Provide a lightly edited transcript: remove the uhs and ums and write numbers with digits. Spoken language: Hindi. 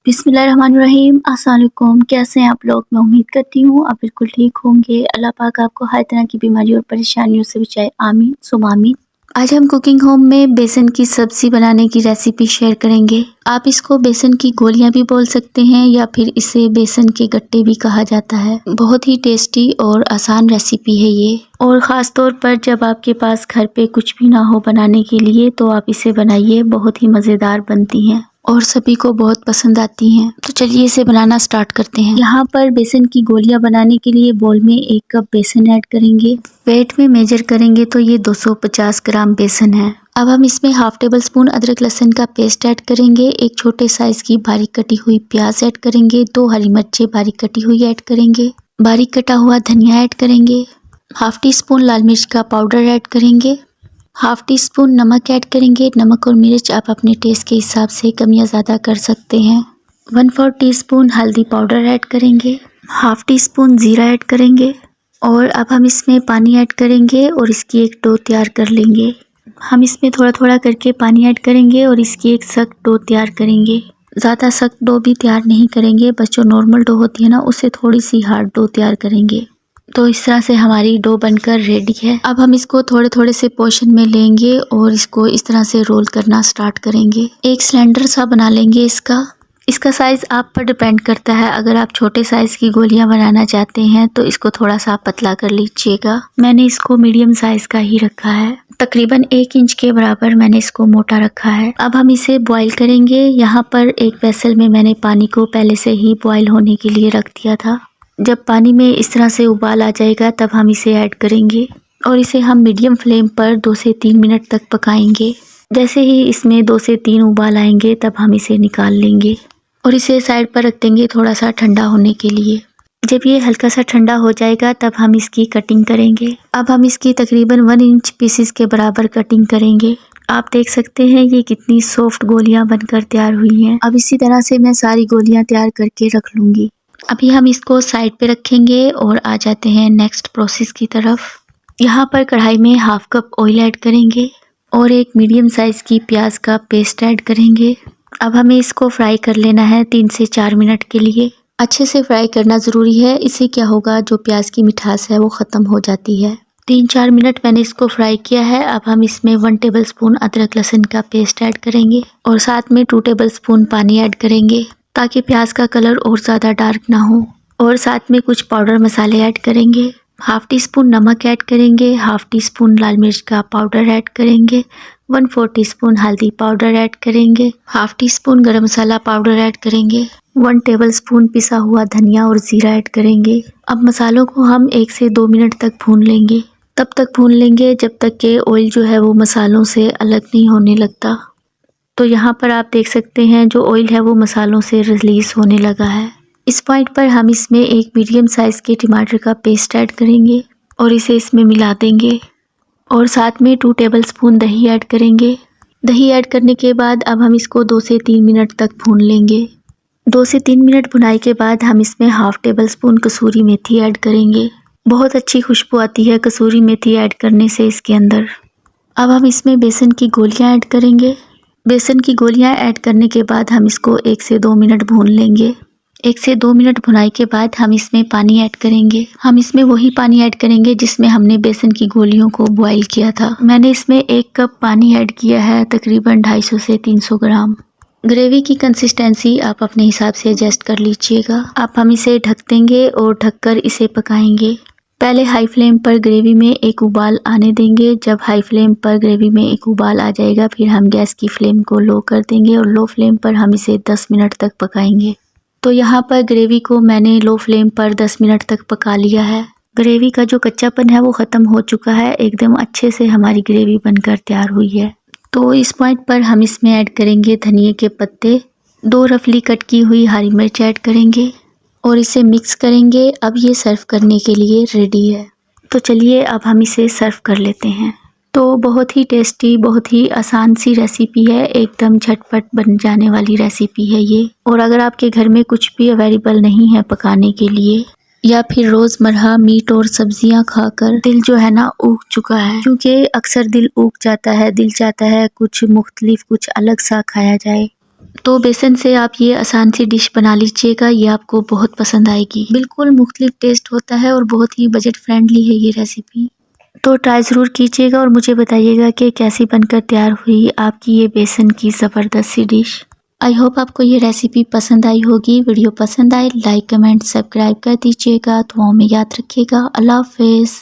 बिस्मिल्लाहिर्रहमानिर्रहीम। अस्सलाम वालेकुम। कैसे हैं आप लोग? मैं उम्मीद करती हूँ आप बिल्कुल ठीक होंगे। अल्लाह पाक आपको हर तरह की बीमारी और परेशानियों से बचाए। आमीन सुम्मा आमीन। आज हम कुकिंग होम में बेसन की सब्जी बनाने की रेसिपी शेयर करेंगे। आप इसको बेसन की गोलियां भी बोल सकते हैं या फिर इसे बेसन के गट्टे भी कहा जाता है। बहुत ही टेस्टी और आसान रेसिपी है ये, और ख़ास तौर पर जब आपके पास घर पे कुछ भी ना हो बनाने के लिए तो आप इसे बनाइए। बहुत ही मज़ेदार बनती हैं और सभी को बहुत पसंद आती हैं। तो चलिए इसे बनाना स्टार्ट करते हैं। यहाँ पर बेसन की गोलियां बनाने के लिए बोल में 1 कप बेसन ऐड करेंगे। वेट में मेजर करेंगे तो ये 250 ग्राम बेसन है। अब हम इसमें हाफ टेबल स्पून अदरक लहसुन का पेस्ट ऐड करेंगे। 1 छोटे साइज की बारीक कटी हुई प्याज ऐड करेंगे। 2 हरी मिर्चें बारीक कटी हुई ऐड करेंगे। बारीक कटा हुआ धनिया ऐड करेंगे। हाफ टी स्पून लाल मिर्च का पाउडर ऐड करेंगे। हाफ टी स्पून नमक ऐड करेंगे। नमक और मिर्च आप अपने टेस्ट के हिसाब से कम या ज़्यादा कर सकते हैं। 1/4 टीस्पून हल्दी पाउडर ऐड करेंगे। हाफ टी स्पून ज़ीरा ऐड करेंगे। और अब हम इसमें पानी ऐड करेंगे और इसकी एक डो तैयार कर लेंगे। हम इसमें थोड़ा थोड़ा करके पानी ऐड करेंगे और इसकी एक सख्त डो तैयार करेंगे। ज़्यादा सख्त डो भी तैयार नहीं करेंगे, बस जो नॉर्मल डो होती है ना उससे थोड़ी सी हार्ड डो तैयार करेंगे। तो इस तरह से हमारी डो बनकर रेडी है। अब हम इसको थोड़े थोड़े से पोर्शन में लेंगे और इसको इस तरह से रोल करना स्टार्ट करेंगे। एक सिलेंडर सा बना लेंगे इसका साइज़ आप पर डिपेंड करता है। अगर आप छोटे साइज़ की गोलियां बनाना चाहते हैं तो इसको थोड़ा सा पतला कर लीजिएगा। मैंने इसको मीडियम साइज़ का ही रखा है। तकरीबन 1 इंच के बराबर मैंने इसको मोटा रखा है। अब हम इसे बॉईल करेंगे। यहाँ पर एक वेसल में मैंने पानी को पहले से ही बॉईल होने के लिए रख दिया था। जब पानी में इस तरह से उबाल आ जाएगा तब हम इसे ऐड करेंगे और इसे हम मीडियम फ्लेम पर 2 से 3 मिनट तक पकाएंगे। जैसे ही इसमें 2 से 3 उबाल आएंगे तब हम इसे निकाल लेंगे और इसे साइड पर रख देंगे थोड़ा सा ठंडा होने के लिए। जब ये हल्का सा ठंडा हो जाएगा तब हम इसकी कटिंग करेंगे। अब हम इसकी तकरीबन 1 इंच पीसेस के बराबर कटिंग करेंगे। आप देख सकते हैं ये कितनी सॉफ्ट गोलियां बनकर तैयार हुई हैं। अब इसी तरह से मैं सारी गोलियां तैयार करके रख लूँगी। अभी हम इसको साइड पे रखेंगे और आ जाते हैं नेक्स्ट प्रोसेस की तरफ। यहाँ पर कढ़ाई में हाफ कप ऑयल ऐड करेंगे और एक मीडियम साइज़ की प्याज का पेस्ट ऐड करेंगे। अब हमें इसको फ्राई कर लेना है 3 से 4 मिनट के लिए। अच्छे से फ्राई करना ज़रूरी है, इससे क्या होगा जो प्याज की मिठास है वो ख़त्म हो जाती है। 3-4 मिनट मैंने इसको फ्राई किया है। अब हम इसमें 1 टेबल स्पून अदरक लहसुन का पेस्ट ऐड करेंगे और साथ में 2 टेबल स्पून पानी ऐड करेंगे ताकि प्याज का कलर और ज़्यादा डार्क ना हो। और साथ में कुछ पाउडर मसाले ऐड करेंगे। हाफ टी स्पून नमक ऐड करेंगे। हाफ टी स्पून लाल मिर्च का पाउडर ऐड करेंगे। 1/4 टीस्पून हल्दी पाउडर ऐड करेंगे। हाफ टी स्पून गरम मसाला पाउडर ऐड करेंगे। 1 टेबल स्पून पिसा हुआ धनिया और ज़ीरा ऐड करेंगे। अब मसालों को हम 1 से 2 मिनट तक भून लेंगे। तब तक भून लेंगे जब तक कि ऑयल जो है वो मसालों से अलग नहीं होने लगता। तो यहाँ पर आप देख सकते हैं जो ऑयल है वो मसालों से रिलीज़ होने लगा है। इस पॉइंट पर हम इसमें एक मीडियम साइज़ के टमाटर का पेस्ट ऐड करेंगे और इसे इसमें मिला देंगे और साथ में 2 टेबल स्पून दही ऐड करेंगे। दही ऐड करने के बाद अब हम इसको 2 से 3 मिनट तक भून लेंगे। 2 से 3 मिनट भुनाई के बाद हम इसमें हाफ टेबल स्पून कसूरी मेथी ऐड करेंगे। बहुत अच्छी खुशबू आती है कसूरी मेथी ऐड करने से इसके अंदर। अब हम इसमें बेसन की गोलियाँ ऐड करेंगे। बेसन की गोलियां ऐड करने के बाद हम इसको 1 से 2 मिनट भून लेंगे। 1 से 2 मिनट भुनाई के बाद हम इसमें पानी ऐड करेंगे। हम इसमें वही पानी ऐड करेंगे जिसमें हमने बेसन की गोलियों को बॉईल किया था। मैंने इसमें 1 कप पानी ऐड किया है, तकरीबन 250 से 300 ग्राम। ग्रेवी की कंसिस्टेंसी आप अपने हिसाब से एडजस्ट कर लीजिएगा। अब हम इसे ढक देंगे और ढककर इसे पकाएंगे। पहले हाई फ्लेम पर ग्रेवी में एक उबाल आने देंगे। जब हाई फ्लेम पर ग्रेवी में एक उबाल आ जाएगा फिर हम गैस की फ्लेम को लो कर देंगे और लो फ्लेम पर हम इसे 10 मिनट तक पकाएंगे। तो यहाँ पर ग्रेवी को मैंने लो फ्लेम पर 10 मिनट तक पका लिया है। ग्रेवी का जो कच्चापन है वो ख़त्म हो चुका है। एकदम अच्छे से हमारी ग्रेवी बनकर तैयार हुई है। तो इस पॉइंट पर हम इसमें ऐड करेंगे धनिए के पत्ते। 2 रफली कट की हुई हरी मिर्च ऐड करेंगे और इसे मिक्स करेंगे। अब ये सर्व करने के लिए रेडी है। तो चलिए अब हम इसे सर्व कर लेते हैं। तो बहुत ही टेस्टी, बहुत ही आसान सी रेसिपी है। एकदम झटपट बन जाने वाली रेसिपी है ये। और अगर आपके घर में कुछ भी अवेलेबल नहीं है पकाने के लिए या फिर रोज़मर्रा मीट और सब्जियां खाकर दिल जो है ना ऊब चुका है, क्योंकि अक्सर दिल ऊब जाता है, दिल चाहता है कुछ मुख्तलिफ, कुछ अलग सा खाया जाए। तो बेसन से आप ये आसान सी डिश बना लीजिएगा, ये आपको बहुत पसंद आएगी। बिल्कुल मुख्तलिफ टेस्ट होता है और बहुत ही बजट फ्रेंडली है ये रेसिपी। तो ट्राई ज़रूर कीजिएगा और मुझे बताइएगा कि कैसी बनकर तैयार हुई आपकी ये बेसन की ज़बरदस्त सी डिश। आई होप आपको ये रेसिपी पसंद आई होगी। वीडियो पसंद आए लाइक कमेंट सब्सक्राइब कर दीजिएगा। दुआओं में याद रखिएगा। अल्लाह हाफ़िज़।